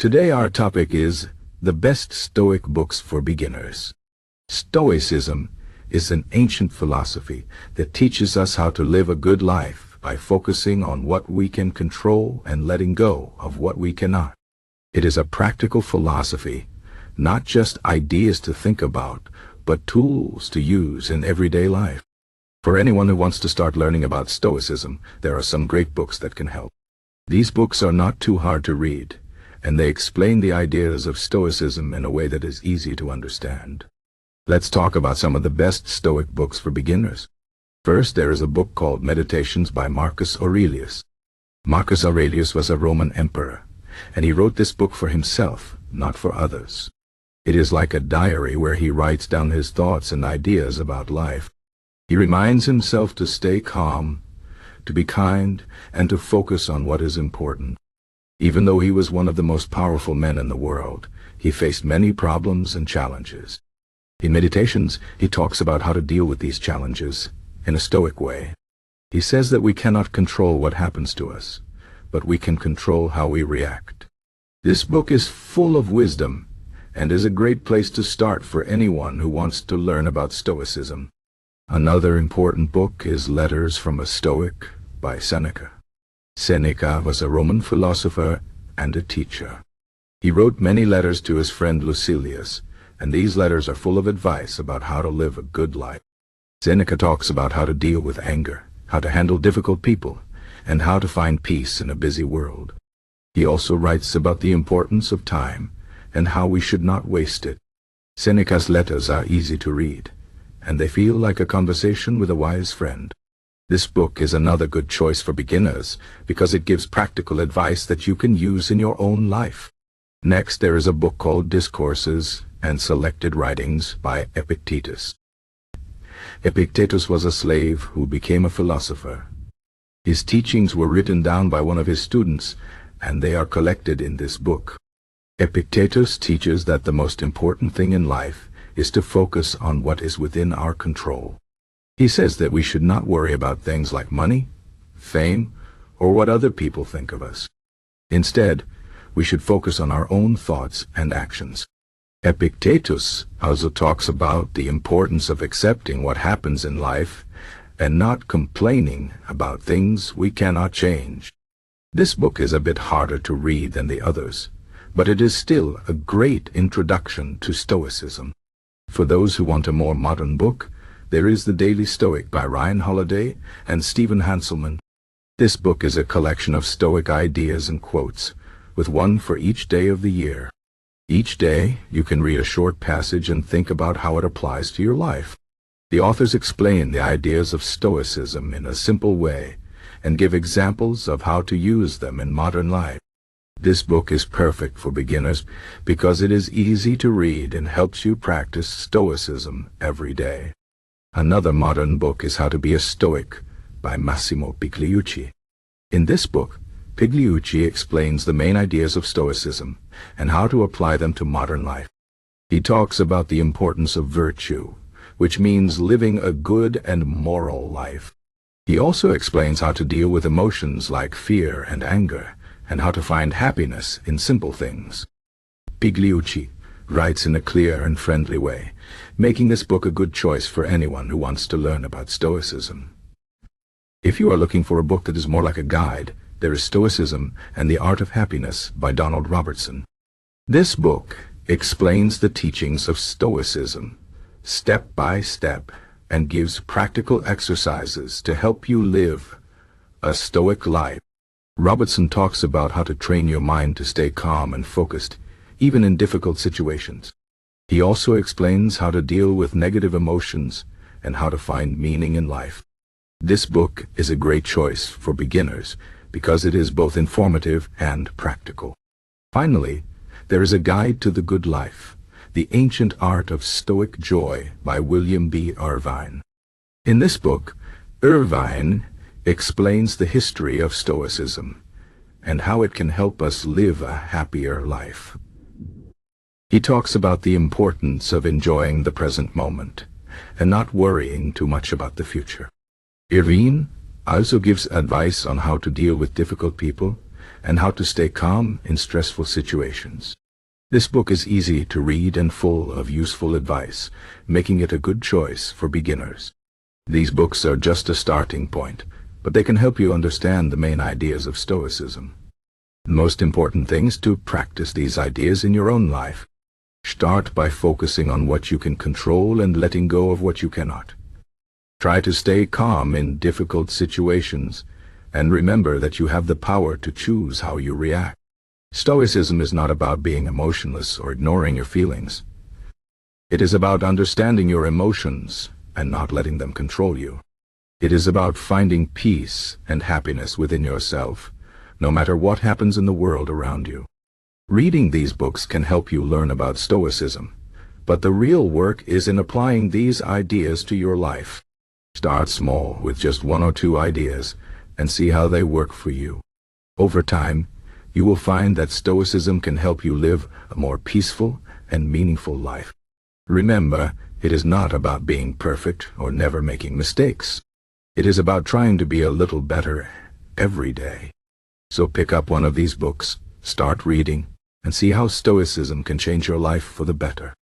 Today our topic is the best Stoic books for beginners. Stoicism is an ancient philosophy that teaches us how to live a good life by focusing on what we can control and letting go of what we cannot. It is a practical philosophy, not just ideas to think about, but tools to use in everyday life. For anyone who wants to start learning about Stoicism, there are some great books that can help. These books are not too hard to read, and they explain the ideas of Stoicism in a way that is easy to understand. Let's talk about some of the best Stoic books for beginners. First, there is a book called Meditations by Marcus Aurelius. Marcus Aurelius was a Roman emperor, and he wrote this book for himself, not for others. It is like a diary where he writes down his thoughts and ideas about life. He reminds himself to stay calm, to be kind, and to focus on what is important. Even though he was one of the most powerful men in the world, he faced many problems and challenges. In Meditations, he talks about how to deal with these challenges in a Stoic way. He says that we cannot control what happens to us, but we can control how we react. This book is full of wisdom and is a great place to start for anyone who wants to learn about Stoicism. Another important book is Letters from a Stoic by Seneca. Seneca was a Roman philosopher and a teacher. He wrote many letters to his friend Lucilius, and these letters are full of advice about how to live a good life. Seneca talks about how to deal with anger, how to handle difficult people, and how to find peace in a busy world. He also writes about the importance of time and how we should not waste it. Seneca's letters are easy to read, and they feel like a conversation with a wise friend. This book is another good choice for beginners because it gives practical advice that you can use in your own life. Next, there is a book called Discourses and Selected Writings by Epictetus. Epictetus was a slave who became a philosopher. His teachings were written down by one of his students, and they are collected in this book. Epictetus teaches that the most important thing in life is to focus on what is within our control. He says that we should not worry about things like money, fame, or what other people think of us. Instead, we should focus on our own thoughts and actions. Epictetus also talks about the importance of accepting what happens in life and not complaining about things we cannot change. This book is a bit harder to read than the others, but it is still a great introduction to Stoicism. For those who want a more modern book, there is the Daily Stoic by Ryan Holiday and Stephen Hanselman. This book is a collection of Stoic ideas and quotes, with one for each day of the year. Each day, you can read a short passage and think about how it applies to your life. The authors explain the ideas of Stoicism in a simple way and give examples of how to use them in modern life. This book is perfect for beginners because it is easy to read and helps you practice Stoicism every day. Another modern book is How to Be a Stoic by Massimo Pigliucci. In this book, Pigliucci explains the main ideas of Stoicism and how to apply them to modern life. He talks about the importance of virtue, which means living a good and moral life. He also explains how to deal with emotions like fear and anger, and how to find happiness in simple things. Pigliucci writes in a clear and friendly way, making this book a good choice for anyone who wants to learn about Stoicism. If you are looking for a book that is more like a guide, there is Stoicism and the Art of Happiness by Donald Robertson. This book explains the teachings of Stoicism step by step and gives practical exercises to help you live a Stoic life. Robertson talks about how to train your mind to stay calm and focused, even in difficult situations. He also explains how to deal with negative emotions and how to find meaning in life. This book is a great choice for beginners because it is both informative and practical. Finally, there is a Guide to the Good Life, The Ancient Art of Stoic Joy by William B. Irvine. In this book, Irvine explains the history of Stoicism and how it can help us live a happier life. He talks about the importance of enjoying the present moment and not worrying too much about the future. Irvine also gives advice on how to deal with difficult people and how to stay calm in stressful situations. This book is easy to read and full of useful advice, making it a good choice for beginners. These books are just a starting point, but they can help you understand the main ideas of Stoicism. The most important thing is to practice these ideas in your own life. Start by focusing on what you can control and letting go of what you cannot. Try to stay calm in difficult situations, and remember that you have the power to choose how you react. Stoicism is not about being emotionless or ignoring your feelings. It is about understanding your emotions and not letting them control you. It is about finding peace and happiness within yourself, no matter what happens in the world around you. Reading these books can help you learn about Stoicism, but the real work is in applying these ideas to your life. Start small with just 1 or 2 ideas and see how they work for you. Over time, you will find that Stoicism can help you live a more peaceful and meaningful life. Remember, it is not about being perfect or never making mistakes. It is about trying to be a little better every day. So pick up one of these books, start reading, and see how Stoicism can change your life for the better.